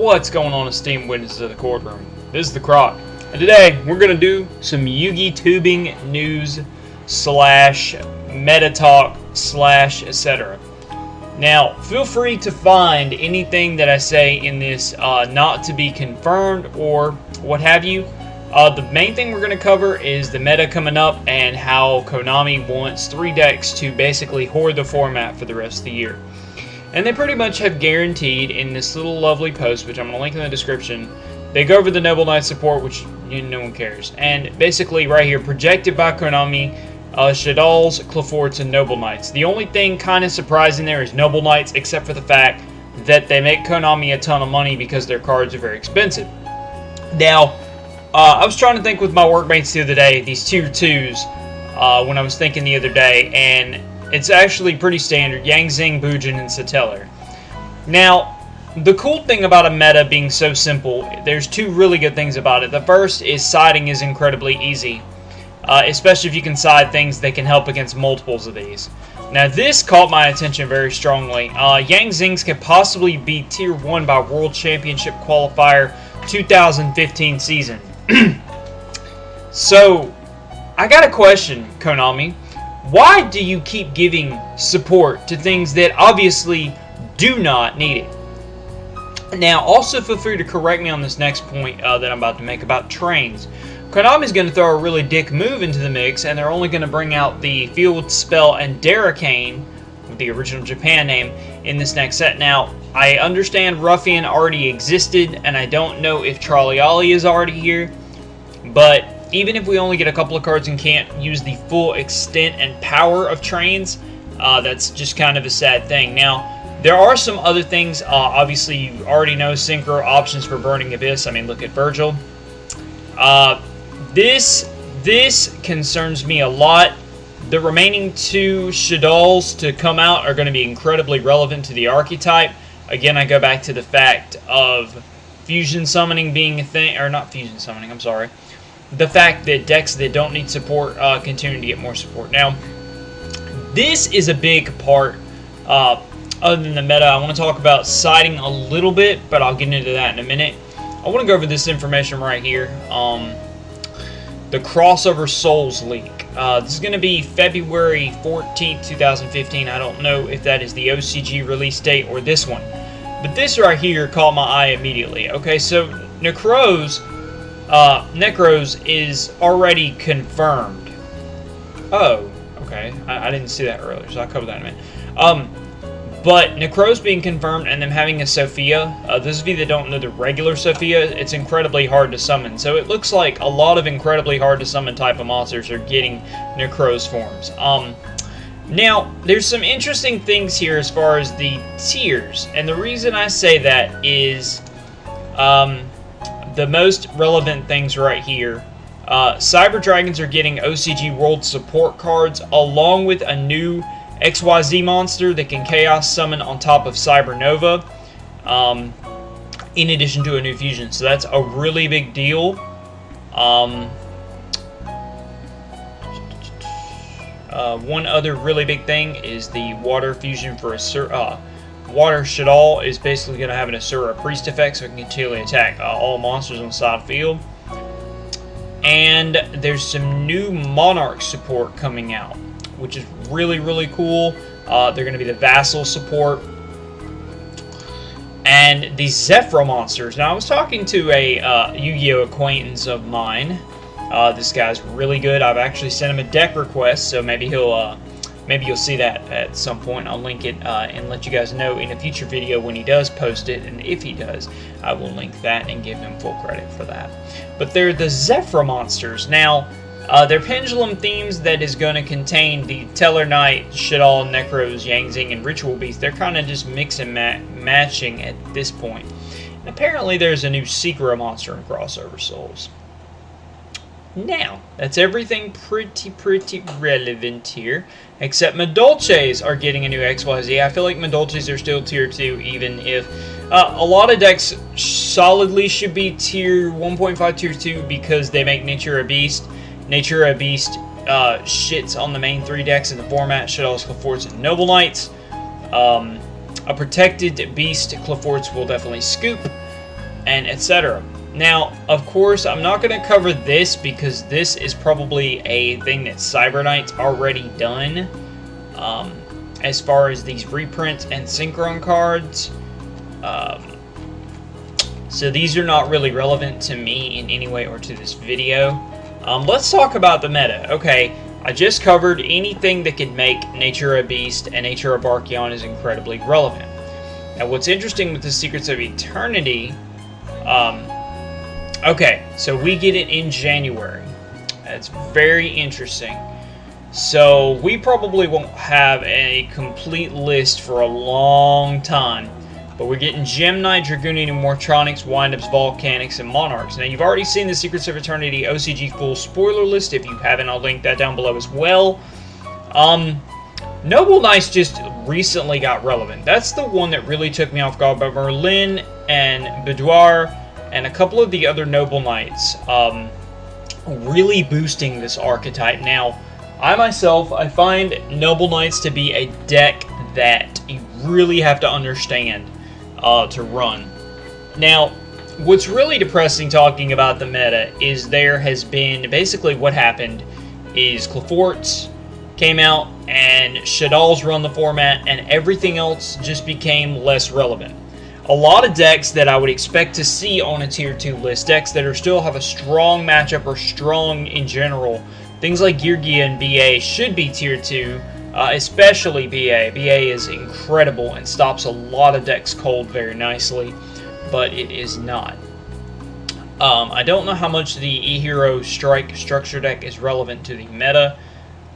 What's going on, esteemed witnesses of the courtroom? This is the Croc, and today we're going to do some Yu-Gi tubing news slash meta talk slash etc. Now, feel free to find anything that I say in this not to be confirmed or what have you. The main thing we're going to cover is the meta coming up and how Konami wants 3 decks to basically hoard the format for the rest of the year. And they pretty much have guaranteed in this little lovely post, which I'm going to link in the description, they go over the Noble Knight support, which no one cares. And basically right here, projected by Konami, Shaddolls, Cleforts, and Noble Knights. The only thing kind of surprising there is Noble Knights, except for the fact that they make Konami a ton of money because their cards are very expensive. Now, I was trying to think with my workmates the other day, these tier 2s, when I was thinking the other day, and it's actually pretty standard: Yang Zing, Bujin, and Satellar. Now, the cool thing about a meta being so simple, there's 2 really good things about it. The first is siding is incredibly easy, especially if you can side things that can help against multiples of these. Now, this caught my attention very strongly. Yang Zings could possibly be tier 1 by World Championship Qualifier 2015 season. So, I got a question, Konami. Why do you keep giving support to things that obviously do not need it? Now, also feel free to correct me on this next point that I'm about to make about trains. Konami's going to throw a really dick move into the mix, and they're only going to bring out the Field Spell and Daracane, with the original Japan name, in this next set. Now, I understand Ruffian already existed, and I don't know if Charlie Ollie is already here, but even if we only get a couple of cards and can't use the full extent and power of trains, that's just kind of a sad thing. Now, there are some other things. Obviously, you already know Synchro options for Burning Abyss. I mean, look at Virgil. This concerns me a lot. The remaining 2 Shaddolls to come out are going to be incredibly relevant to the archetype. Again, I go back to the fact of fusion summoning being a thing, or not fusion summoning, I'm sorry. The fact that decks that don't need support continue to get more support. Now, this is a big part. Other than the meta, I want to talk about siding a little bit, but I'll get into that in a minute. I want to go over this information right here. The Crossover Souls leak. This is going to be February 14th, 2015. I don't know if that is the OCG release date or this one. But this right here caught my eye immediately. Okay, so Necros is already confirmed. Oh, okay. I didn't see that earlier, so I'll cover that in a minute. But Necros being confirmed and them having a Sophia, those of you that don't know the regular Sophia, it's incredibly hard to summon. So it looks like a lot of incredibly hard to summon type of monsters are getting Necros forms. Now, there's some interesting things here as far as the tiers. And the reason I say that is the most relevant things right here. Cyber Dragons are getting OCG World support cards along with a new XYZ monster that can Chaos Summon on top of Cyber Nova, in addition to a new fusion. So that's a really big deal. One other really big thing is the Water Fusion for Water Shaddol is basically going to have an Asura Priest effect, so it can continually attack all monsters on the side field. And there's some new Monarch support coming out, which is really, really cool. They're going to be the Vassal support. And the Zephyr monsters. Now, I was talking to a Yu-Gi-Oh acquaintance of mine. This guy's really good. I've actually sent him a deck request, so maybe you'll see that at some point. I'll link it and let you guys know in a future video when he does post it, and if he does, I will link that and give him full credit for that. But they're the Zephyr monsters. Now, they're pendulum themes that is going to contain the Teller Knight, Shaddol, Necros, Yang Zing, and Ritual Beast. They're kind of just mix and matching at this point. And apparently there's a new Secret monster in Crossover Souls. Now, that's everything pretty relevant here, except Madolches are getting a new XYZ. I feel like Madolches are still tier 2, even if a lot of decks solidly should be tier 1.5, tier 2, because they make Nature a Beast. Nature a Beast shits on the main 3 decks in the format, Shaddolls, Cleforts, and Noble Knights. A protected beast, Cleforts will definitely scoop. and etc. Now, of course, I'm not going to cover this because this is probably a thing that Cyber Knight's already done. As far as these reprints and synchron cards. So these are not really relevant to me in any way or to this video. Let's talk about the meta. Okay, I just covered anything that could make Nature a Beast and Nature of Archeon is incredibly relevant. Now what's interesting with the Secrets of Eternity, okay, so we get it in January. That's very interesting. So we probably won't have a complete list for a long time. But we're getting Gem Knight, Dragonian, Mortronics, Windups, Volcanics, and Monarchs. Now you've already seen the Secrets of Eternity OCG full spoiler list. If you haven't, I'll link that down below as well. Noble Knights just recently got relevant. That's the one that really took me off guard. But Merlin and Boudoir and a couple of the other Noble Knights really boosting this archetype. Now, I find Noble Knights to be a deck that you really have to understand to run. Now, what's really depressing talking about the meta is there has been, basically what happened is Cleforts came out and Shadal's run the format and everything else just became less relevant. A lot of decks that I would expect to see on a tier 2 list, decks that are still have a strong matchup or strong in general, things like Yugioh and BA should be tier 2, especially BA. BA is incredible and stops a lot of decks cold very nicely, but it is not. I don't know how much the E-Hero Strike structure deck is relevant to the meta.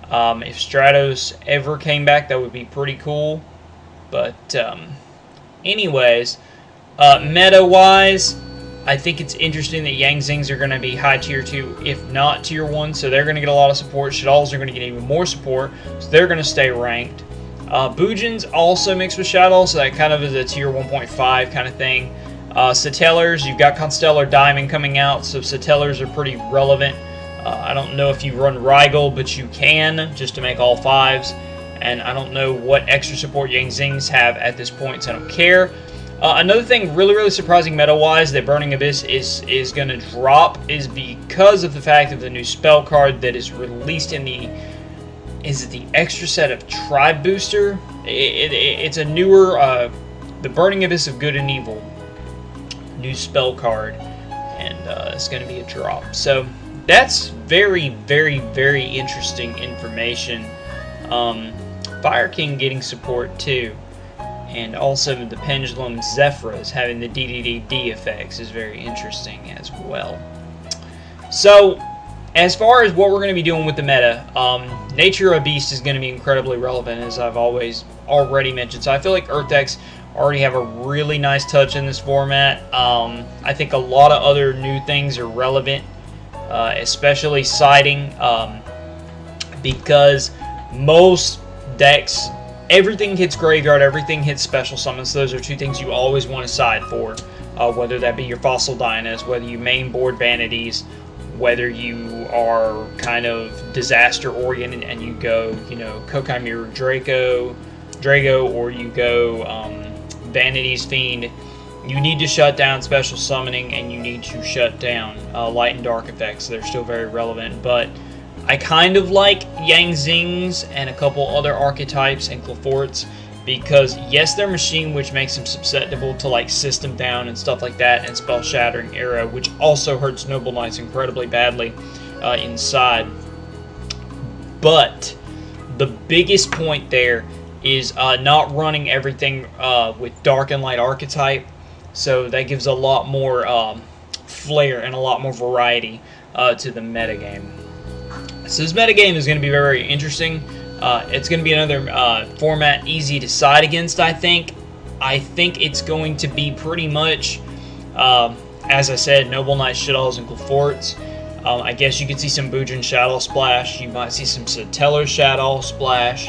If Stratos ever came back, that would be pretty cool. But anyways, meta-wise, I think it's interesting that Yang Zings are going to be high tier 2, if not tier 1, so they're going to get a lot of support. Shadals are going to get even more support, so they're going to stay ranked. Boojins also mixed with Shadow, so that kind of is a tier 1.5 kind of thing. Satellars, you've got Constellar Diamond coming out, so Satellars are pretty relevant. I don't know if you run Rigel, but you can, just to make all 5s. And I don't know what extra support Yang Zings have at this point, so I don't care. Another thing really surprising meta-wise that Burning Abyss is going to drop is because of the fact of the new spell card that is released in the... Is it the extra set of Tribe Booster? It's a newer... the Burning Abyss of Good and Evil. New spell card. And it's going to be a drop. So that's very interesting information. Fire King getting support too. And also the Pendulum Zephyrs having the DDD effects is very interesting as well. So, as far as what we're going to be doing with the meta, Nature of Beast is going to be incredibly relevant, as I've already mentioned. So I feel like Earth decks already have a really nice touch in this format. I think a lot of other new things are relevant, especially siding, because most decks... Everything hits Graveyard, everything hits Special Summons. Those are two things you always want to side for. Whether that be your Fossil Dynas, whether you main board Vanities, whether you are kind of disaster-oriented and you go, you know, Kokaimeru Drago, or you go Vanities Fiend. You need to shut down Special Summoning, and you need to shut down Light and Dark effects. They're still very relevant, but... I kind of like Yang Zings and a couple other archetypes and Cleforts because, yes, they're machine, which makes them susceptible to, like, System Down and stuff like that, and Spell Shattering Arrow, which also hurts Noble Knights incredibly badly inside. But the biggest point there is not running everything with Dark and Light archetype, so that gives a lot more flair and a lot more variety to the metagame. So this metagame is going to be very interesting. It's going to be another format easy to side against, I think. I think it's going to be pretty much, as I said, Noble Knights, Shadows, and Cleforts. I guess you could see some Boojin Shadow Splash. You might see some Satellar Shadow Splash.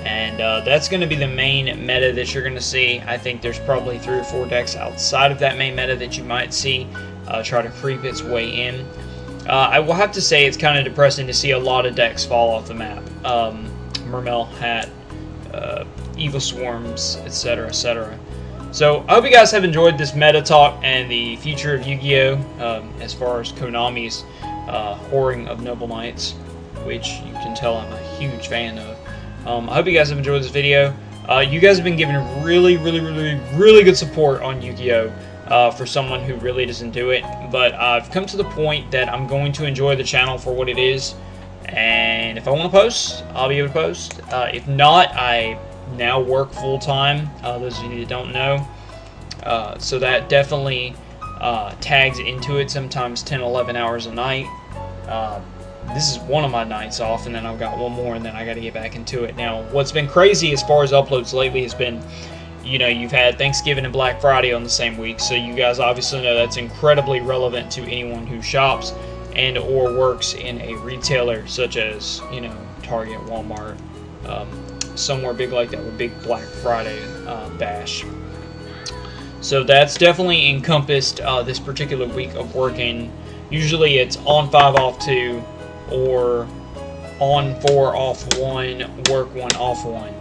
And that's going to be the main meta that you're going to see. I think there's probably 3 or 4 decks outside of that main meta that you might see try to creep its way in. I will have to say it's kind of depressing to see a lot of decks fall off the map. Mermel Hat, Evil Swarms, etc., etc. So I hope you guys have enjoyed this meta talk and the future of Yu-Gi-Oh! As far as Konami's whoring of Noble Knights, which you can tell I'm a huge fan of. I hope you guys have enjoyed this video. You guys have been giving really good support on Yu-Gi-Oh! For someone who really doesn't do it, but I've come to the point that I'm going to enjoy the channel for what it is, and if I want to post, I'll be able to post. If not, I now work full-time, those of you that don't know, so that definitely tags into it, sometimes 10-11 hours a night. This is one of my nights off, and then I've got one more, and then I got to get back into it. Now, what's been crazy as far as uploads lately has been, you know, you've had Thanksgiving and Black Friday on the same week, so you guys obviously know that's incredibly relevant to anyone who shops and or works in a retailer such as, you know, Target, Walmart, somewhere big like that with big Black Friday bash. So that's definitely encompassed this particular week of working. Usually it's on 5 off 2 or on 4 off 1, work 1 off 1.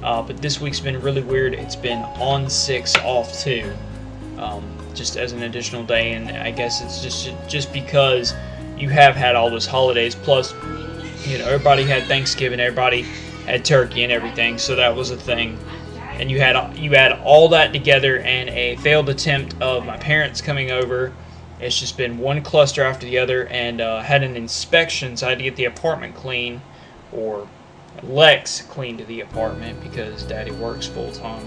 But this week's been really weird. It's been on 6 off 2, just as an additional day, and I guess it's just because you have had all those holidays, plus, you know, everybody had Thanksgiving, everybody had turkey and everything, so that was a thing. And you had all that together, and a failed attempt of my parents coming over. It's just been one cluster after the other, and had an inspection, so I had to get the apartment clean, or Lexx clean to the apartment because Daddy works full time.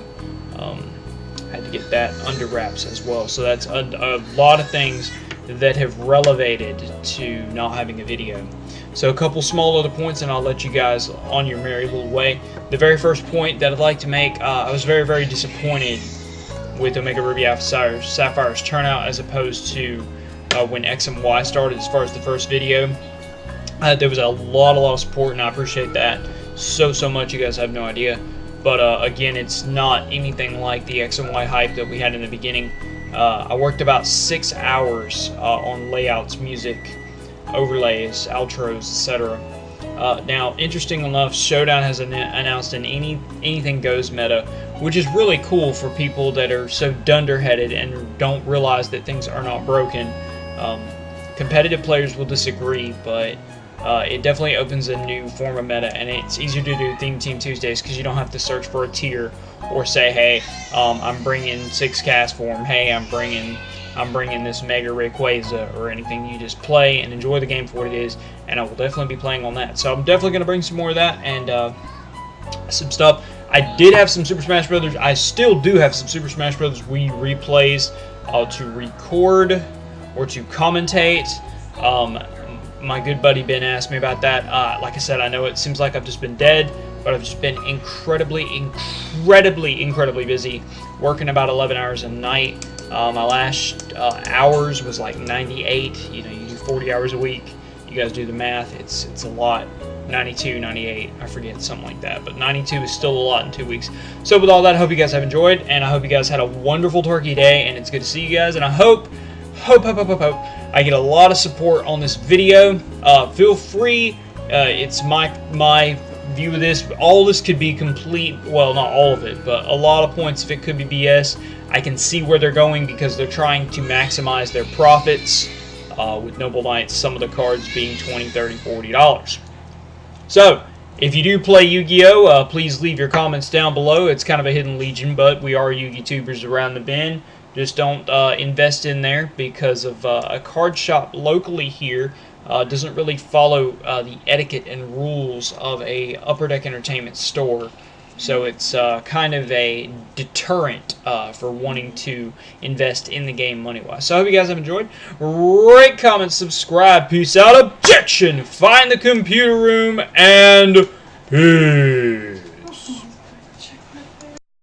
Had to get that under wraps as well. So that's a lot of things that have relevated to not having a video. So a couple small other points, and I'll let you guys on your merry little way. The very first point that I'd like to make, I was very disappointed with Omega Ruby Alpha Sapphire's turnout as opposed to when X and Y started as far as the first video. There was a lot of support, and I appreciate that so much. You guys have no idea. But again, it's not anything like the X and Y hype that we had in the beginning. I worked about 6 hours on layouts, music, overlays, outros, etc. Now, interesting enough, Showdown has announced an anything goes meta, which is really cool for people that are so dunderheaded and don't realize that things are not broken. Competitive players will disagree, but it definitely opens a new form of meta, and it's easier to do Theme Team Tuesdays because you don't have to search for a tier or say, hey, I'm bringing 6 cast form, hey, I'm bringing this Mega Rayquaza or anything. You just play and enjoy the game for what it is, and I will definitely be playing on that. So I'm definitely going to bring some more of that and some stuff. I did have some Super Smash Brothers. I still do have some Super Smash Brothers Wii replays to record or to commentate. My good buddy Ben asked me about that. Like I said, I know it seems like I've just been dead, but I've just been incredibly busy, working about 11 hours a night. My last hours was like 98. You know, you do 40 hours a week. You guys do the math. It's a lot. 92, 98, I forget, something like that. But 92 is still a lot in 2 weeks. So with all that, I hope you guys have enjoyed, and I hope you guys had a wonderful turkey day, and it's good to see you guys, and I hope I get a lot of support on this video. Feel free, it's my view of this. All this could be complete, well, not all of it, but a lot of points if it could be BS. I can see where they're going because they're trying to maximize their profits with Noble Knights, some of the cards being $20, $30, $40. So, if you do play Yu-Gi-Oh, please leave your comments down below. It's kind of a hidden legion, but we are Yu-Gi-Tubers around the bend. Just don't invest in there because of a card shop locally here doesn't really follow the etiquette and rules of a Upper Deck Entertainment store. So it's kind of a deterrent for wanting to invest in the game money-wise. So I hope you guys have enjoyed. Rate, comment, subscribe. Peace out. Objection. Find the computer room. And peace.